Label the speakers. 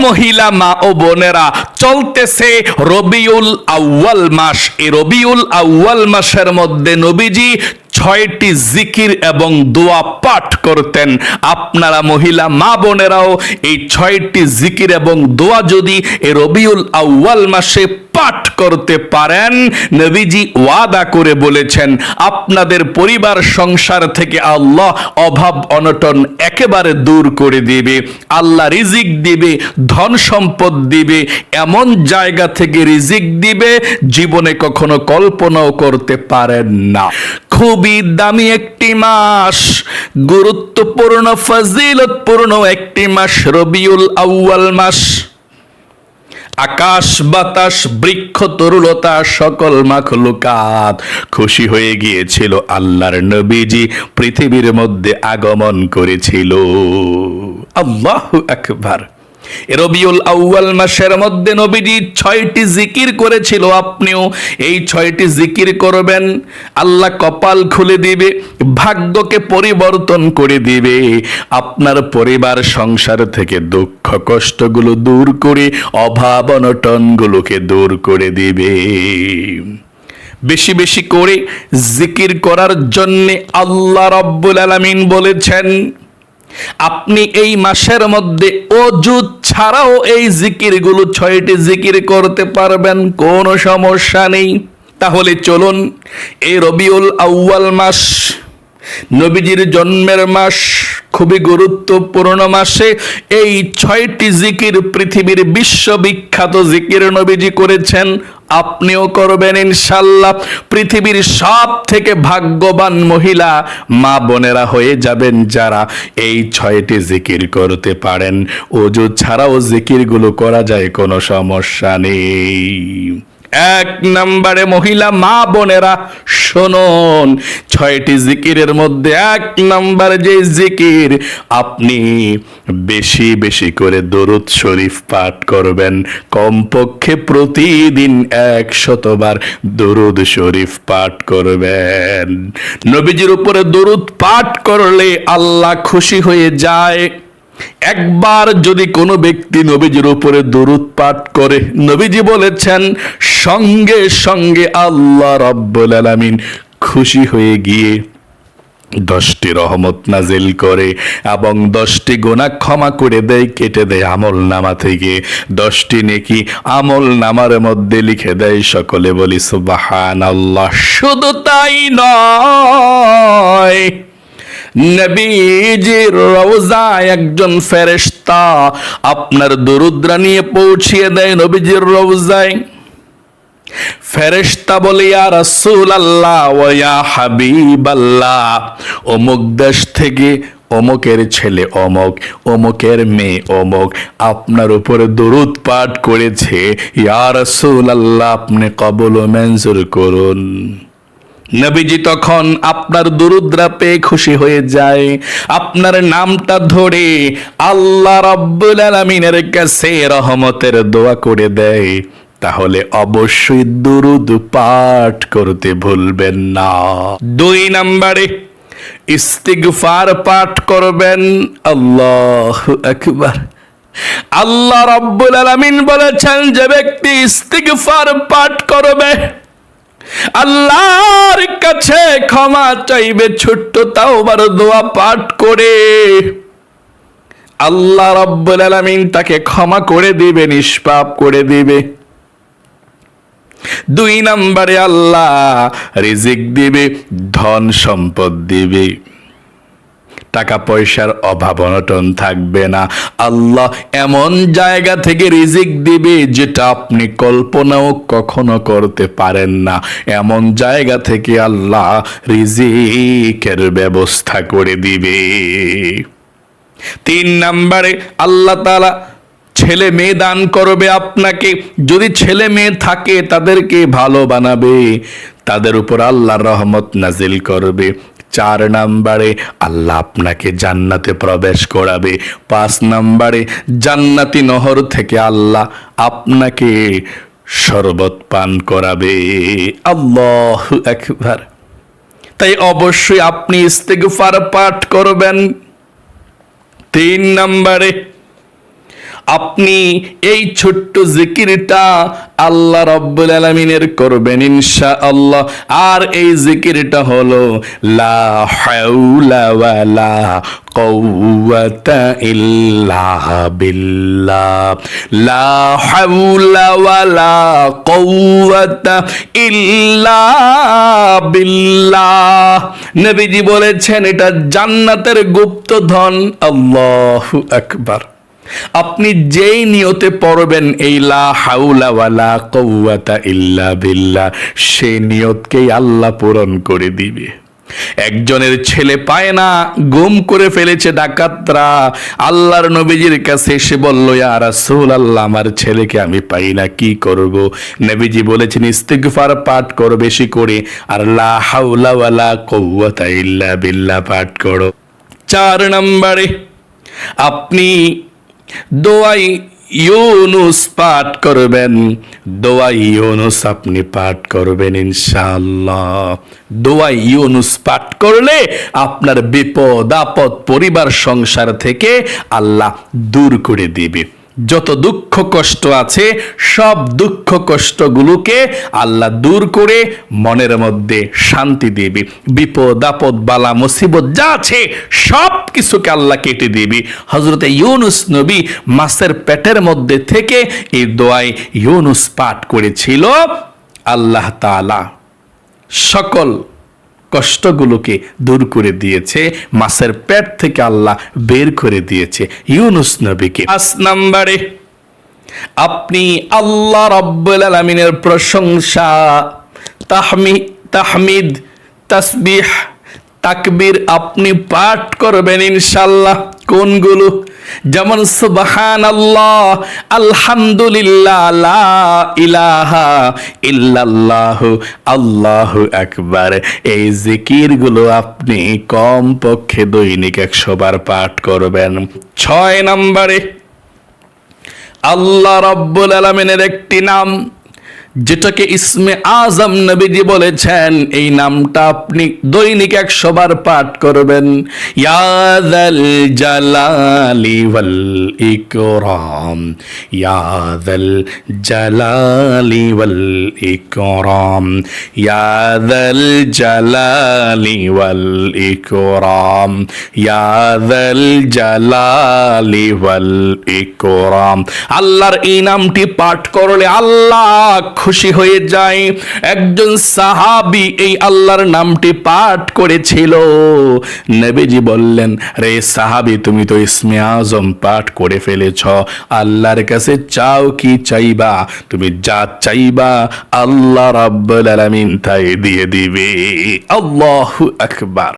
Speaker 1: মহিলা মা ও বোনেরা, চলতেছে রবিউল আউয়াল মাস। এই রবিউল আউয়াল মাসের মধ্যে নবীজি 6টি জিকির এবং দোয়া পাঠ করতেন। আপনারা মহিলা মা বোনেরাও এই 6টি জিকির এবং দোয়া যদি এই রবিউল আউয়াল মাসে পাঠ করতে পারেন, নবীজি ওয়াদা করে বলেছেন আপনাদের পরিবার সংসার থেকে আল্লাহ অভাব অনটন একেবারে দূর করে দিবে। আল্লাহ রিজিক দিবে, ধন সম্পদ দিবে, এমন জায়গা থেকে রিজিক দিবে জীবনে কখনো কল্পনাও করতে পারেন না। খুবই দামি একটি মাস, গুরুত্বপূর্ণ ফজিলতপূর্ণ একটি মাস রবিউল আউয়াল মাস। আকাশ বাতাস বৃক্ষ তরুলতা সকল মাখলুকাত খুশি হয়ে গিয়েছিল আল্লাহর নবীজি পৃথিবীর মধ্যে আগমন করেছিল। আল্লাহু আকবার। রবিউল আউয়াল মাসের মধ্যে নবীজি 6টি জিকির করেছিল। আপনিও এই 6টি জিকির করবেন, আল্লাহ কপাল খুলে দিবে, ভাগ্যকে পরিবর্তন করে দিবে। আপনার পরিবার সংসার থেকে দুঃখ কষ্টগুলো দূর করে অভাব অনটনগুলোকে দূর করে দিবে। বেশি বেশি করে জিকির করার জন্য আল্লাহ রাব্বুল আলামিন বলেছেন আপনি এই মাসের মধ্যে ওযু ছাড়াও এই জিকিরগুলো 6টি জিকির করতে পারবেন, কোনো সমস্যা নেই। তাহলে চলুন, এই রবিউল আউয়াল মাস নবীজির জন্মের মাস, খুবই গুরুত্বপূর্ণ মাসে এই 6টি জিকির পৃথিবীর বিশ্ববিখ্যাত জিকির নবীজি করেছেন। আপনিও করবেন ইনশাআল্লাহ। পৃথিবীর সব থেকে ভাগ্যবান মহিলা মা বোনেরা হয়ে যাবেন যারা এই 6টি জিকির করতে পারেন। ওযু ছাড়াও জিকিরগুলো করা যায়, কোনো সমস্যা নেই। 1 নম্বরে মহিলা মা বোনেরা শুনুন, 6টি জিকিরের মধ্যে 1 নম্বর যে জিকির, আপনি বেশি বেশি করে দরুদ শরীফ পাঠ করবেন। কমপক্ষে প্রতিদিন 100 বার দরুদ শরীফ পাঠ করবেন। নবীজির উপরে দরুদ পাঠ করলে আল্লাহ খুশি হয়ে যায়। একবার যদি কোনো ব্যক্তি নবীজির উপরে দরুদ পাঠ করে, নবীজি বলেছেন সঙ্গে সঙ্গে আল্লাহ রাব্বুল আলামিন খুশি হয়ে গিয়ে 10টি রহমত নাজিল করে এবং 10টি গুনাহ ক্ষমা করে দেয়, কেটে দেয় আমল নামা থেকে। 10টি নেকি আমল নামার মধ্যে লিখে দেয়। সকলে বলি সুবহানাল্লাহ। শুধু তাই নয়, নবীজির রওজায় একজন ফেরেশতা আপনার দরুদরা নিয়ে পৌঁছিয়ে দেয় নবীজির রওজায়। ফেরেশতা বলে ইয়া রাসূলুল্লাহ ওয়া ইয়া হাবিবাল্লাহ, অমুক দেশ থেকে অমুকের ছেলে অমুক, অমুকের মেয়ে অমুক আপনার উপরে দরুদ পাঠ করেছে, ইয়া রাসূলুল্লাহ আপনি কবুল ও মঞ্জুর করুন। নবীজি তখন আপনার দরুদরা পেয়ে খুশি হয়ে যায়। আপনার নামটা ধরে আল্লাহ রাব্বুল আলামিনের কাছে রহমতের দোয়া করে দেয়। তাহলে অবশ্যই দরুদ পাঠ করতে ভুলবেন না। 2 নম্বরে ইস্তিগফার পাঠ করবেন। আল্লাহু আকবার। আল্লাহ রাব্বুল আলামিন বলেছেন যে ব্যক্তি ইস্তিগফার পাঠ করবে, আল্লাহর কাছে ক্ষমা চাইবে, ছোট্ট তাওবার দোয়া পাঠ করে, আল্লাহ রাব্বুল আলামিন তাকে ক্ষমা করে দিবে, নিষ্পাপ করে দিবে। 2 নম্বরে আল্লাহ রিজিক দিবে, ধন সম্পদ দিবে, টাকা পয়সার অভাব অনটন থাকবে না। আল্লাহ এমন জায়গা থেকে রিজিক দিবে যেটা আপনি কল্পনাও কখনো করতে পারেন না। এমন জায়গা থেকে আল্লাহ রিজিকের ব্যবস্থা করে দিবে। 3 নম্বরে আল্লাহ তাআলা ছেলে মেয়ে দান করবে আপনাকে। যদি ছেলে মেয়ে থাকে তাদেরকে ভালো বানাবে, তাদের উপর আল্লাহর রহমত নাজিল করবে। 4 নম্বরে আল্লাহ আপনাকে জান্নাতে প্রবেশ করাবে। 5 নম্বরে জান্নাতি নহর থেকে আল্লাহ আপনাকে শরবত পান করাবে। আল্লাহু আকবার। তাই অবশ্যই আপনি ইস্তিগফার পাঠ করবেন। 3 নম্বরে আপনি এই ছোট্ট জিকিরটা আল্লাহ রাব্বুল আলামিনের করবেন ইনশাআল্লাহ। আর এই জিকিরটা হলো লা হাওলা ওয়ালা কুওয়াতা ইল্লা বিল্লাহ, লা হাওলা ওয়ালা কুওয়াতা ইল্লা বিল্লাহ। নবীজি বলেছেন এটা জান্নাতের গুপ্তধন। আল্লাহু আকবার। আপনি যেই নিয়তে পড়বেন এই লা হাওলা ওয়ালা কুওয়াতা ইল্লা বিল্লাহ, সেই নিয়তকেই আল্লাহ পূরণ করে দিবে। একজনের ছেলে পায় না, গুম করে ফেলেছে ডাকাতরা। আল্লাহর নবীজির কাছে এসে বলল, ইয়া রাসূলুল্লাহ, আমার ছেলেকে আমি পাই না, কি করব? নবীজি বলেছেন ইস্তিগফার পাঠ করো বেশি করে, আর লা হাওলা ওয়ালা কুওয়াতা ইল্লা বিল্লাহ পাঠ করো। 4 নম্বরে আপনি দোয়াই ইউনুস পাঠ করবেন। দোয়াই ইউনুস আপনি পাঠ করবেন ইনশাআল্লাহ। দোয়াই ইউনুস পাঠ করলে আপনার বিপদ আপদ পরিবার সংসার থেকে আল্লাহ দূর করে দিবে। যত দুঃখ কষ্ট আছে সব দুঃখ কষ্টগুলোকে আল্লাহ দূর করে মনের মধ্যে শান্তি দিবে। বিপদ আপদ বালা মুসিবত যা আছে সব কিছুকে আল্লাহ কেটে দিবে। হযরতে ইউনুস নবী মাছের পেটের মধ্যে থেকে এই দোয়ায় ইউনুস পাঠ করেছিল। আল্লাহ তাআলা সকল কষ্টগুলোকে দূর করে দিয়েছে, মাছের পেট থেকে আল্লাহ বের করে দিয়েছে ইউনুস নবীকে। 5 নম্বরে আপনি আল্লাহ রাব্বুল আলামিনের প্রশংসা, তাহমিদ, তাসবিহ, তাকবীর আপনি পাঠ করবেন ইনশাআল্লাহ। কোনগুলো? যেমন সুবহানাল্লাহ, আলহামদুলিল্লাহ, লা ইলাহা ইল্লাল্লাহ, আল্লাহু আকবার। এই জিকিরগুলো আপনি কমপক্ষে দৈনিক 100 বার পাঠ করবেন। 6 নম্বরে আল্লাহ রাব্বুল আলামিনের একটি নাম যেটাকে ইসমে আজম নবীজি বলেছেন, এই নামটা আপনি দৈনিক 100 বার পাঠ করবেন। ইয়া যাল জালালি ওয়াল ইকরাম, ইয়া যাল জালালি ওয়াল ইকরাম, ইয়া যাল জালালি ওয়াল ইকরাম, ইয়া যাল জালালি ওয়াল ইকরাম। আল্লাহর এই নামটি পাঠ করলে আল্লাহ খুশি হয়ে যায়। একজন সাহাবী এই আল্লাহর নামটি পাঠ করেছিল। নবীজি বললেন, রে সাহাবী, তুমি তো ইসমে আজম পাঠ করে ফেলেছ, আল্লাহর কাছে চাও কি চাইবা? তুমি যা চাইবা আল্লাহ রাব্বুল আলামিন তাই দিয়ে দিবে। আল্লাহু আকবার।